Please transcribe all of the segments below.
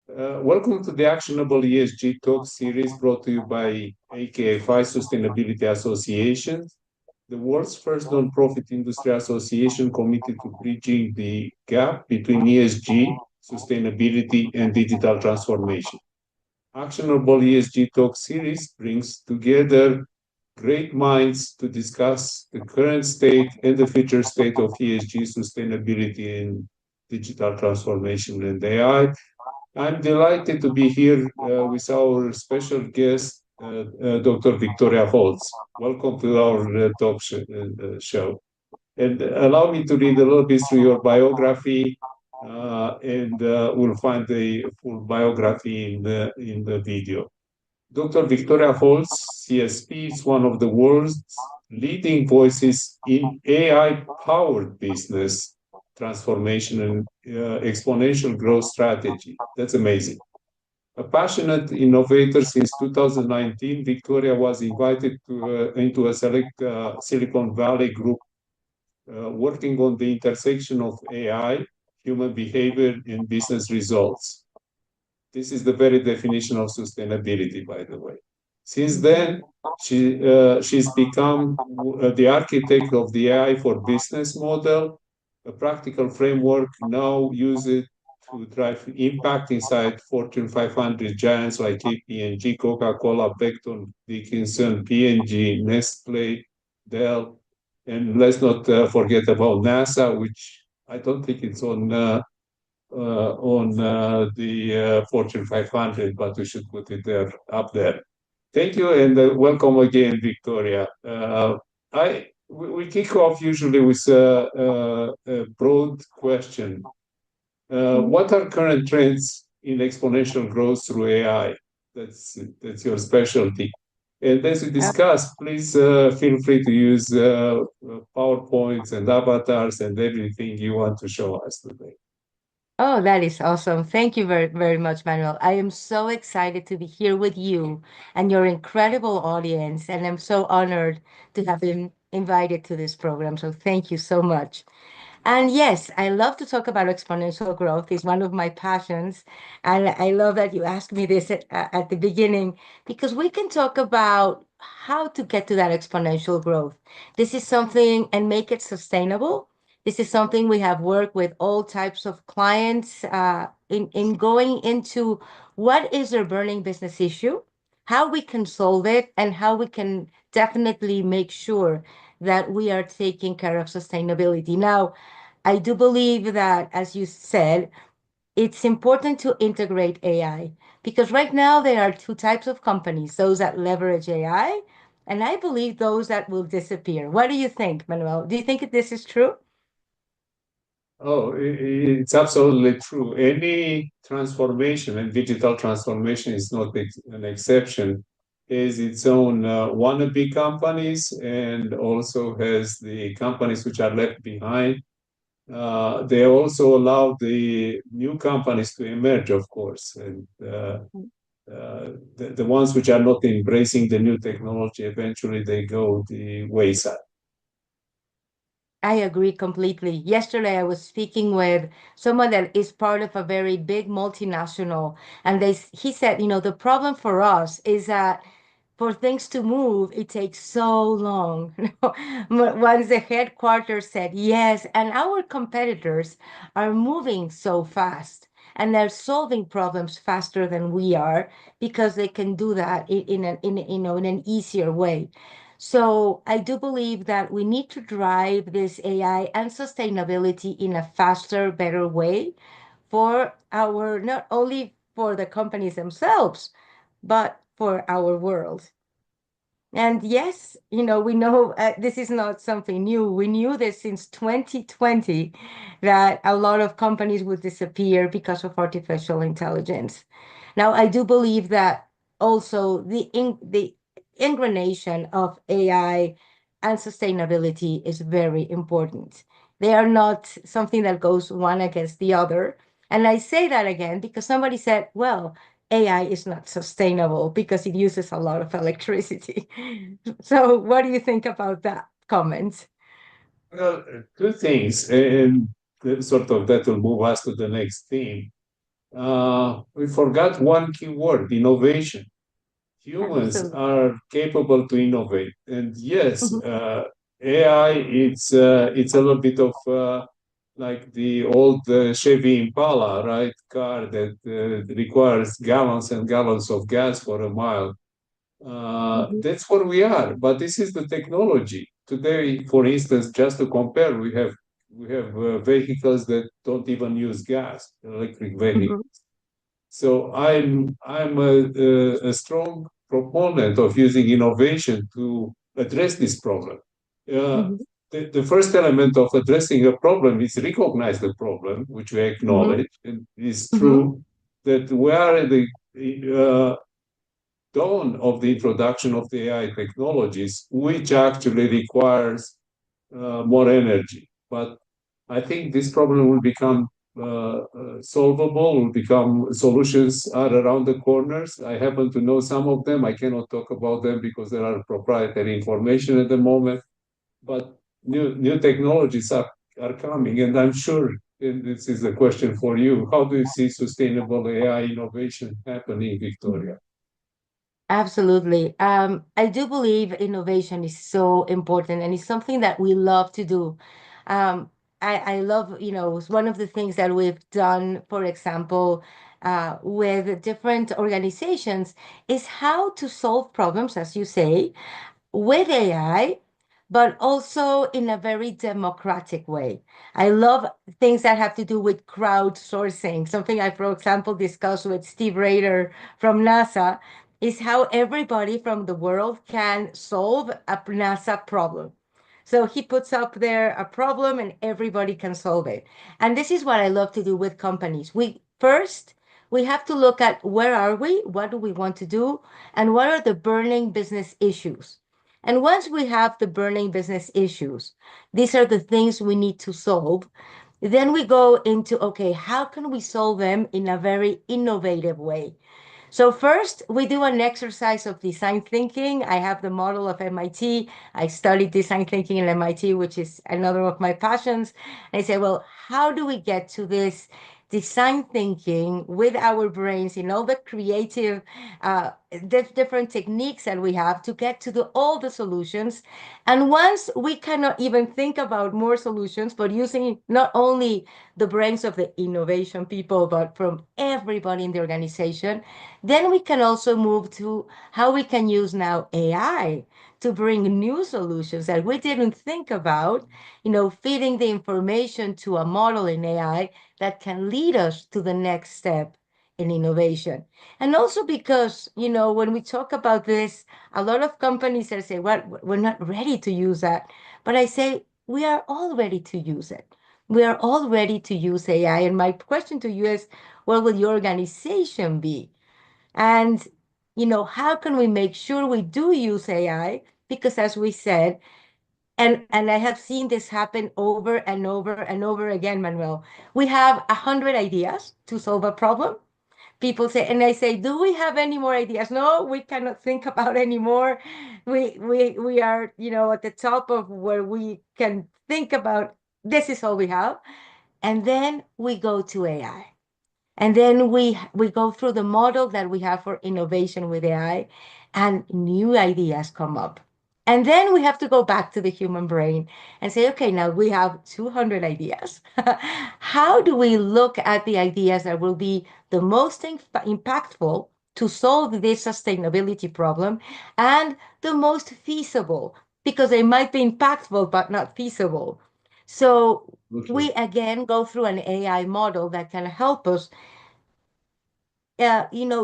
Welcome to the Actionable ESG Talk series brought to you by AKFI Sustainability Association, the world's first non-profit industry association committed to bridging the gap between ESG, sustainability, and digital transformation. Actionable ESG Talk series brings together great minds to discuss the current state and the future state of ESG, sustainability, and digital transformation and AI. I'm delighted to be here with our special guest, Dr. Victoria Holtz. Welcome to our show. And allow me to read a little bit through your biography, and we'll find the full biography in the video. Dr. Victoria Holtz, CSP, is one of the world's leading voices in AI-powered business transformation and exponential growth strategy. That's amazing. A passionate innovator since 2019, Victoria was invited into a select Silicon Valley group working on the intersection of AI, human behavior, and business results. This is the very definition of sustainability, by the way. Since then, she's become the architect of the AI for business model, a practical framework now used to drive impact inside Fortune 500 giants like KPMG, Coca-Cola, Becton, Dickinson, P&G, Nestle, Dell, and let's not forget about NASA, which I don't think it's on the Fortune 500, but we should put it there up there. Thank you and welcome again, Victoria. We kick off usually with a broad question. What are current trends in exponential growth through AI? That's your specialty. And as we discuss, please feel free to use PowerPoints and avatars and everything you want to show us today. Oh, that is awesome. Thank you very, very much, Manuel. I am so excited to be here with you and your incredible audience, and I'm so honored to have been invited to this program. So thank you so much. And yes, I love to talk about exponential growth. It's one of my passions. And I love that you asked me this at the beginning, because we can talk about how to get to that exponential growth. This is something and make it sustainable. This is something we have worked with all types of clients in going into what is their burning business issue, how we can solve it, and how we can definitely make sure that we are taking care of sustainability. Now, I do believe that, as you said, it's important to integrate AI because right now there are two types of companies, those that leverage AI, and I believe those that will disappear. What do you think, Manuel? Do you think this is true? Oh, it's absolutely true. Any transformation, and digital transformation is not an exception, has its own wannabe companies and also has the companies which are left behind. They also allow the new companies to emerge, of course, and the ones which are not embracing the new technology, eventually they go the wayside. I agree completely. Yesterday, I was speaking with someone that is part of a very big multinational, and he said, the problem for us is that for things to move, it takes so long. Once the headquarters said yes, and our competitors are moving so fast and they're solving problems faster than we are because they can do that in an easier way. So I do believe that we need to drive this AI and sustainability in a faster, better way for our, not only for the companies themselves, but for our world. And yes, we know this is not something new. We knew this since 2020 that a lot of companies would disappear because of artificial intelligence. Now, I do believe that also the ingranation of AI and sustainability is very important. They are not something that goes one against the other. And I say that again because somebody said, well, AI is not sustainable because it uses a lot of electricity. So, what do you think about that comment? Well, two things, and sort of that will move us to the next theme. we forgot one key word: innovation. Humans Absolutely. are capable to innovate, and yes, Mhm, AI, it's a little bit of like the old Chevy Impala, right? Car that requires gallons and gallons of gas for a mile. mhm, That's what we are. But this is the technology today. For instance, just to compare, we have vehicles that don't even use gas, electric vehicles. mhm, So I'm a strong proponent of using innovation to address this problem. Uh, mhm, the first element of addressing a problem is recognize the problem, which we mhm, acknowledge. And it's mhm, true that we are at the uh, dawn of the introduction of the AI technologies, which actually requires more energy. But I think this problem will become solvable, will become solutions are around the corners. I happen to know some of them. I cannot talk about them because there are proprietary information at the moment. But new technologies are coming, and I'm sure. And this is a question for you. How do you see sustainable AI innovation happening, Victoria? mhm. Absolutely. I do believe innovation is so important and it's something that we love to do. I love, it's one of the things that we've done, for example, with different organizations is how to solve problems, as you say, with AI, but also in a very democratic way. I love things that have to do with crowdsourcing. Something I, for example, discussed with Steve Rader from NASA is how everybody from the world can solve a NASA problem. So he puts up there a problem and everybody can solve it. And this is what I love to do with companies. We have to look at where are we, what do we want to do, and what are the burning business issues. And once we have the burning business issues, these are the things we need to solve. Then we go into, okay, how can we solve them in a very innovative way? So first, we do an exercise of design thinking. I have the model of MIT. I studied design thinking in MIT, which is another of my passions. And I say, well, how do we get to this design thinking with our brains in all the creative, different techniques that we have to get to all the solutions? And once we cannot even think about more solutions, but using not only the brains of the innovation people, but from everybody in the organization, then we can also move to how we can use now AI to bring new solutions that we didn't think about, feeding the information to a model in AI that can lead us to the next step in innovation. And also because, when we talk about this, a lot of companies are saying, well, we're not ready to use that. But I say, we are all ready to use it. We are all ready to use AI. And my question to you is, what will your organization be? And, how can we make sure we do use AI? Because as we said, and I have seen this happen over and over and over again, Manuel. We have 100 ideas to solve a problem. People say, and I say, do we have any more ideas? No, we cannot think about any more. We are, at the top of where we can think about. This is all we have. And then we go to AI. And then we go through the model that we have for innovation with AI, and new ideas come up. And then we have to go back to the human brain and say, okay, now we have 200 ideas. How do we look at the ideas that will be the most impactful to solve this sustainability problem and the most feasible? Because they might be impactful, but not feasible. So we again go through an AI model that can help us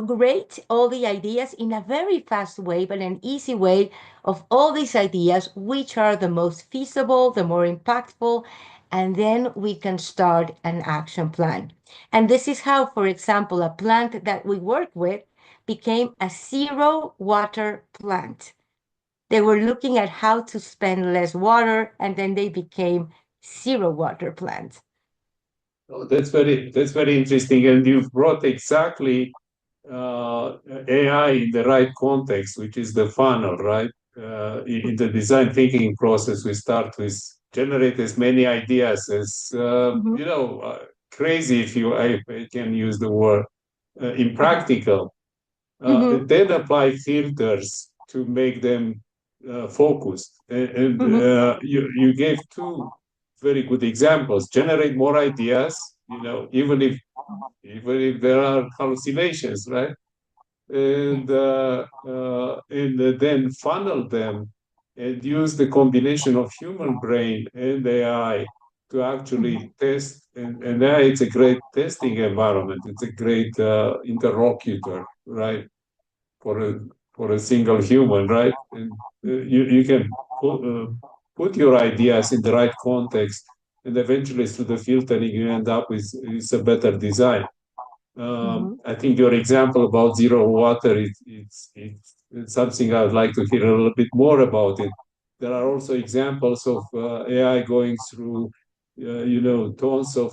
great all the ideas in a very fast way, but an easy way of all these ideas, which are the most feasible, the more impactful, and then we can start an action plan. And this is how, for example, a plant that we work with became a zero water plant. They were looking at how to spend less water, and then they became zero water plants. Oh, that's very interesting, and you've brought exactly AI in the right context, which is the funnel, right? In the design thinking process, we start with generate as many ideas as Mhm, crazy, if I can use the word, impractical. Mm-hmm. Then apply filters to make them focused. And Mm-hmm. you gave two very good examples. Generate more ideas, even if there are hallucinations, right? And then funnel them and use the combination of human brain and AI to Mm-hmm. actually test. And AI, it's a great testing environment. It's a great interlocutor, right? For a single human, right? And you can put your ideas in the right context, and eventually through the filtering you end up with a better design. Mm-hmm. I think your example about zero water, it's something I would like to hear a little bit more about it. There are also examples of AI going through, tons of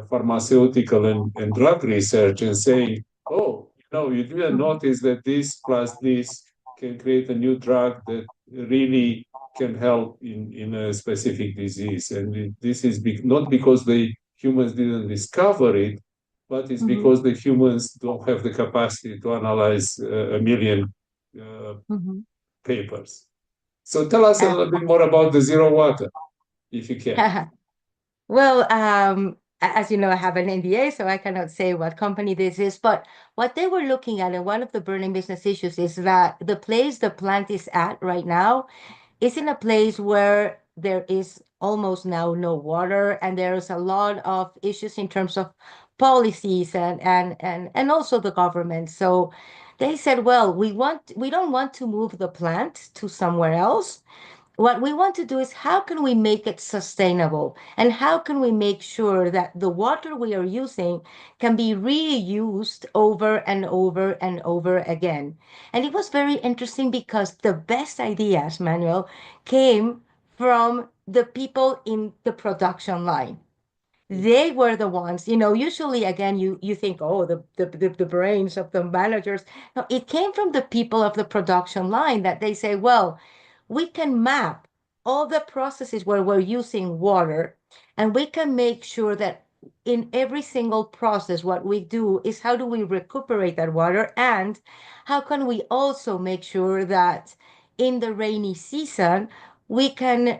pharmaceutical and drug research and saying, oh, you didn't Mm-hmm. notice that this plus this can create a new drug that really can help in a specific disease. And this is not because the humans didn't discover it, but it's Mm-hmm. because the humans don't have the capacity to analyze a million uh, Mm-hmm. papers. So tell us a little bit more about the zero water, if you can. Well, as you know, I have an NDA, so I cannot say what company this is. But what they were looking at, and one of the burning business issues is that the place the plant is at right now is in a place where there is almost now no water, and there's a lot of issues in terms of policies and also the government. So they said, well, we don't want to move the plant to somewhere else. What we want to do is how can we make it sustainable, and how can we make sure that the water we are using can be reused over and over and over again. And it was very interesting because the best ideas, Manuel, came from the people in the production line. They were the ones, usually again you think, oh, the brains of the managers. No, it came from the people of the production line, that they say, well, we can map all the processes where we're using water, and we can make sure that in every single process what we do is how do we recuperate that water, and how can we also make sure that in the rainy season we can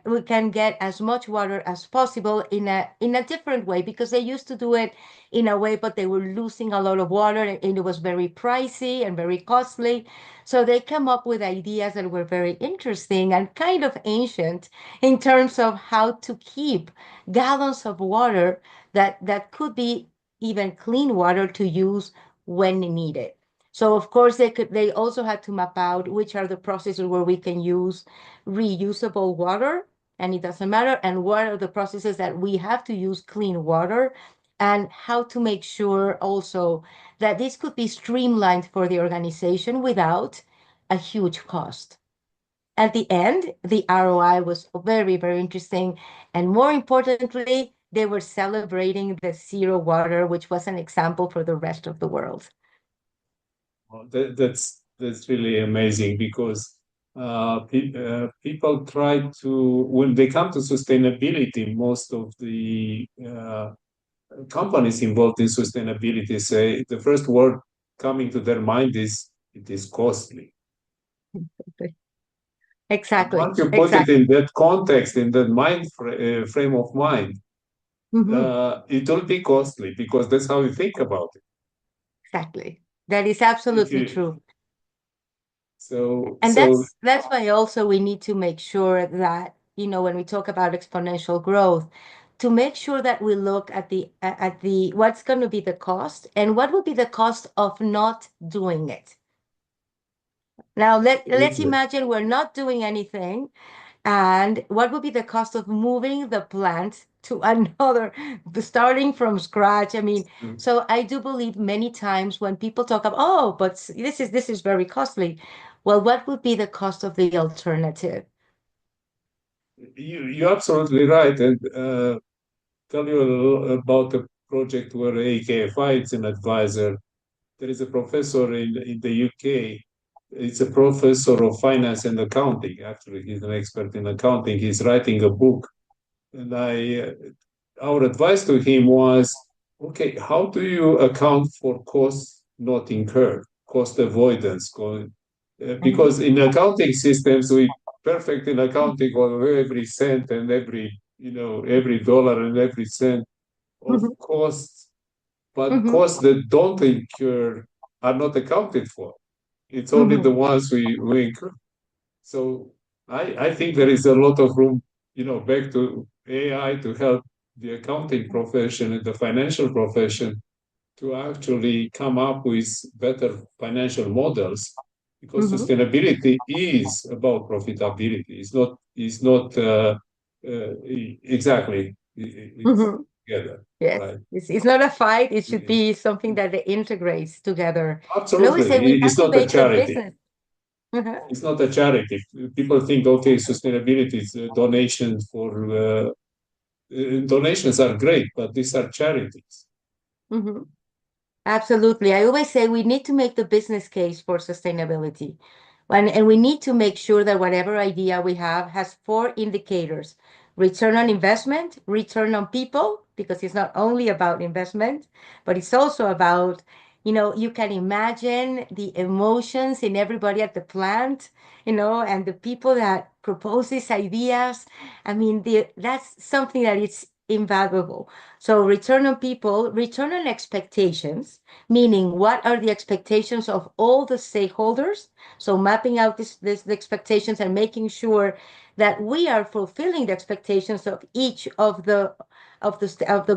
we can get as much water as possible in a different way, because they used to do it in a way, but they were losing a lot of water, and it was very pricey and very costly. So they come up with ideas that were very interesting and kind of ancient in terms of how to keep gallons of water that could be even clean water to use when needed. So of course they also had to map out which are the processes where we can use reusable water, and it doesn't matter, and what are the processes that we have to use clean water, and how to make sure also that this could be streamlined for the organization without a huge cost. At the end, the ROI was very, very interesting. And more importantly, they were celebrating the zero water, which was an example for the rest of the world. Well, that's really amazing because people try to, when they come to sustainability, most of the companies involved in sustainability say the first word coming to their mind is it is costly. And Exactly, once you put it exactly. in that context, in that frame of mind, Mhm. it will be costly because that's how you think about it. Exactly. That is If absolutely you true. so And so that's why also we need to make sure that, when we talk about exponential growth, to make sure that we look at the what's going to be the cost, and what would be the cost of not doing it. Now let's Absolutely. imagine we're not doing anything, and what would be the cost of moving the plant to another, starting from scratch? I mean, so I do believe many times when people talk about, oh, but this is very costly. Well, what would be the cost of the alternative? You're absolutely right. And tell you a little about a project where AKFI is an advisor. There is a professor in the UK. It's a professor of finance and accounting. Actually, he's an expert in accounting. He's writing a book, and our advice to him was, okay, how do you account for costs not incurred, cost avoidance? Mhm. Because in accounting systems, we perfect in accounting of every cent and every dollar and every cent of Mhm. costs, but Mhm. costs that don't incur are not accounted for. It's only the Mhm. ones we incur. So I think there is a lot of room, back to AI to help the accounting profession and the financial profession to actually come up with better financial models, because Mhm. sustainability is about profitability. Exactly. It's Mhm. together, Yes, right? it's not a fight. It should It- be something that integrates together. And I always say we Absolutely. have It's to not a make the charity. business. Mhm. It's not a charity. People think, okay, sustainability is donations donations are great, but these are charities. Mhm. Absolutely. I always say we need to make the business case for sustainability. And we need to make sure that whatever idea we have has four indicators: return on investment, return on people, because it's not only about investment, but it's also about, you can imagine the emotions in everybody at the plant, and the people that propose these ideas. I mean, that's something that is invaluable. So return on people, return on expectations, meaning what are the expectations of all the stakeholders? So mapping out the expectations and making sure that we are fulfilling the expectations of each of the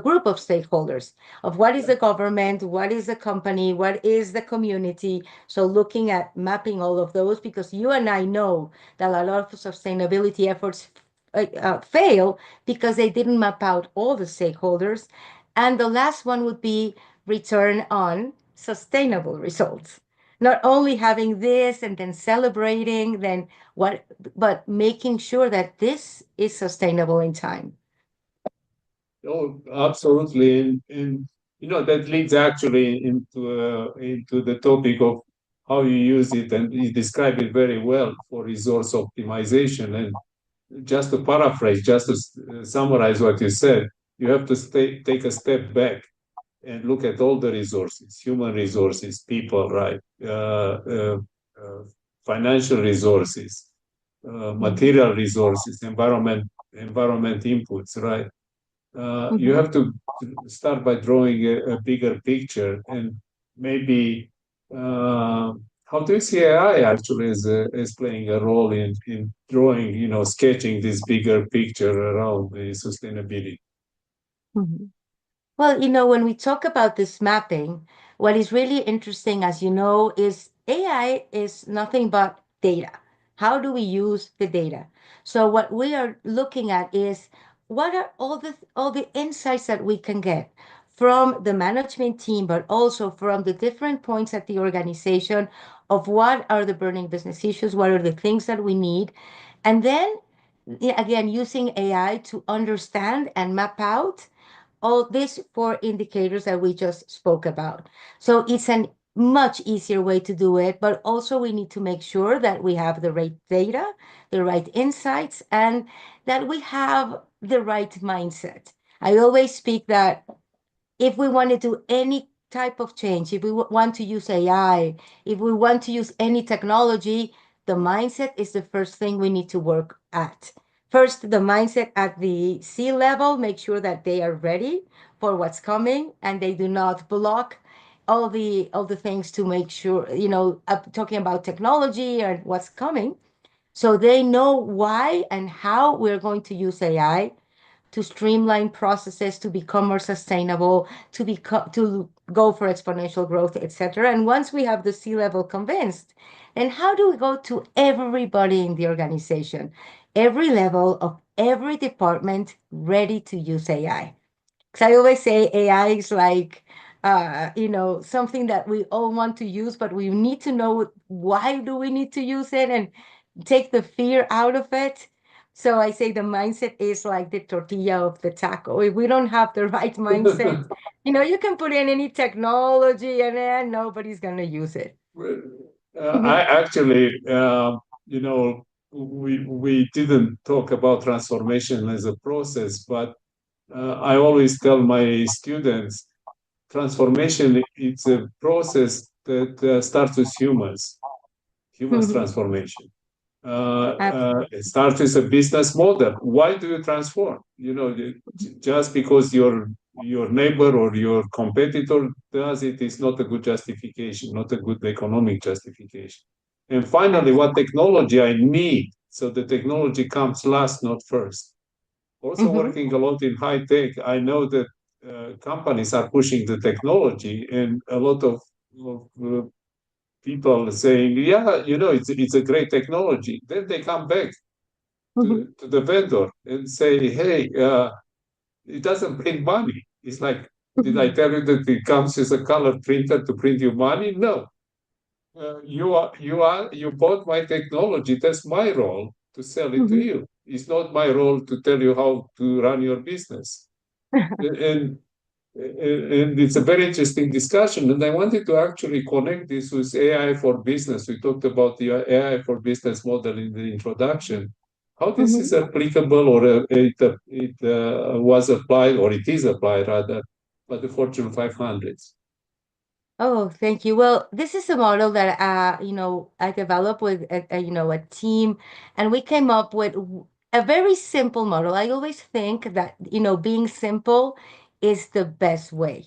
group of stakeholders, of what is the government, what is the company, what is the community. So looking at mapping all of those, because you and I know that a lot of sustainability efforts fail because they didn't map out all the stakeholders. And the last one would be return on sustainable results. Not only having this and then celebrating, then what, but making sure that this is sustainable in time. Oh, absolutely. And that leads actually into the topic of how you use it, and you describe it very well for resource optimization. And just to paraphrase, just to summarize what you said, you have to take a step back and look at all the resources, human resources, people, right? Financial resources, Mhm. material resources, environment inputs, right? You Mhm. have to start by drawing a bigger picture, and maybe how do you see AI actually as playing a role in drawing, sketching this bigger picture around the sustainability? Mhm. Well, when we talk about this mapping, what is really interesting, as you know, is AI is nothing but data. How do we use the data? So what we are looking at is what are all the insights that we can get from the management team, but also from the different points at the organization of what are the burning business issues, what are the things that we need, and then again using AI to understand and map out all these four indicators that we just spoke about. So it's a much easier way to do it, but also we need to make sure that we have the right data, the right insights, and that we have the right mindset. I always speak that if we want to do any type of change, if we want to use AI, if we want to use any technology, the mindset is the first thing we need to work at. First, the mindset at the C level, make sure that they are ready for what's coming and they do not block all the things to make sure, talking about technology and what's coming. So they know why and how we're going to use AI to streamline processes, to become more sustainable, to go for exponential growth, etc. And once we have the C-level convinced, then how do we go to everybody in the organization, every level of every department ready to use AI? Because I always say AI is like, something that we all want to use, but we need to know why do we need to use it and take the fear out of it. So I say the mindset is like the tortilla of the taco. If we don't have the right mindset, you can put in any technology and then nobody's going to use it. Well, I actually, we didn't talk about transformation as a process, but I always tell my students, transformation, it's a process that starts with humans transformation. It Absolutely. starts with a business model. Why do you transform? Just because your neighbor or your competitor does it is not a good justification, not a good economic justification. And finally, what Absolutely. technology I need? So the technology comes last, not first. Also Hmm. working a lot in high tech, I know that companies are pushing the technology, and a lot of people saying, "Yeah, it's a great technology." Then they come back Hmm. to the vendor and say, "Hey, it doesn't print money." It's like, did I tell you that it comes with a color printer to print you money? No. You bought my technology. That's my role to sell it to Hmm. you. It's not my role to tell you how to run your business. And and it's a very interesting discussion. And I wanted to actually connect this with AI for business. We talked about the AI for business model in the introduction. How this is Hmm. applicable, or it was applied, or it is applied rather, by the Fortune 500s. Oh, thank you. Well, this is a model that I developed with a team, and we came up with a very simple model. I always think that, being simple is the best way.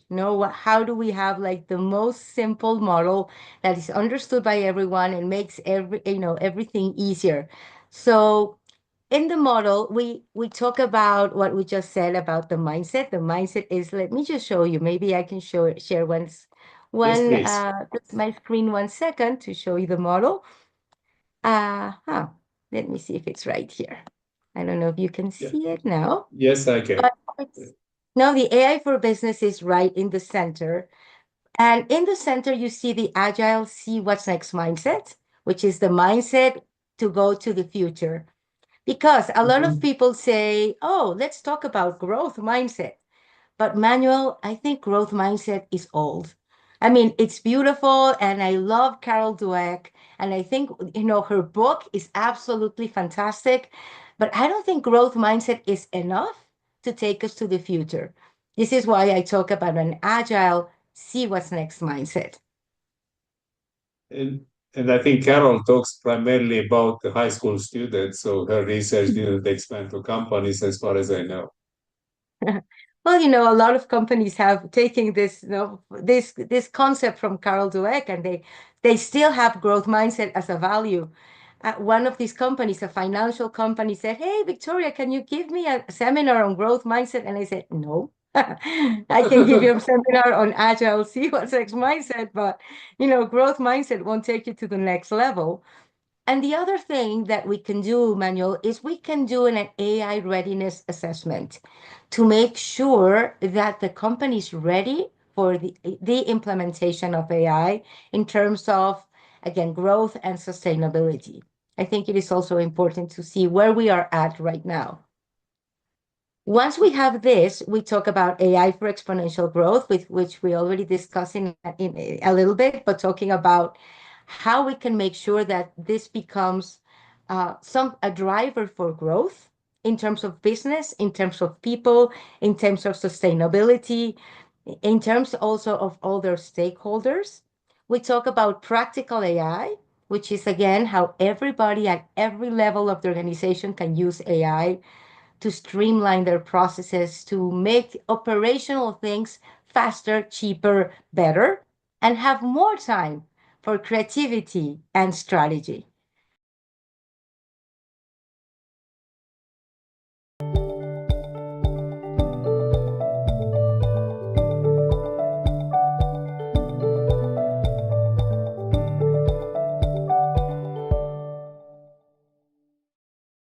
How do we have like the most simple model that is understood by everyone and makes everything easier. So in the model, we talk about what we just said about the mindset. The mindset is, let me just show you. Maybe I can share Yes, one please. my screen 1 second to show you the model. Huh. Let me see if it's right here. I don't know if you can Yeah. see it now, Yes, I can. but now the AI for business is right in the center. And in the center, you see the agile see what's next mindset, which is the mindset to go to the future. Because a lot of Mhm. people say, oh, let's talk about growth mindset. But Manuel, I think growth mindset is old. I mean, it's beautiful, and I love Carol Dweck, and I think, her book is absolutely fantastic. But I don't think growth mindset is enough to take us to the future. This is why I talk about an agile, see what's next mindset. And and I think Carol talks primarily about the high school students, so her research didn't expand to companies, as far as I know. Well, a lot of companies have taken this, this concept from Carol Dweck, and they still have growth mindset as a value. One of these companies, a financial company, said, "Hey, Victoria, can you give me a seminar on growth mindset?" And I said, "No, I can give you a seminar on agile, see what's next mindset, but growth mindset won't take you to the next level." And the other thing that we can do, Manuel, is we can do an AI readiness assessment to make sure that the company is ready for the implementation of AI in terms of, again, growth and sustainability. I think it is also important to see where we are at right now. Once we have this, we talk about AI for exponential growth, with which we already discussed in a little bit, but talking about how we can make sure that this becomes a driver for growth in terms of business, in terms of people, in terms of sustainability, in terms also of other stakeholders. We talk about practical AI, which is again how everybody at every level of the organization can use AI to streamline their processes, to make operational things faster, cheaper, better, and have more time for creativity and strategy.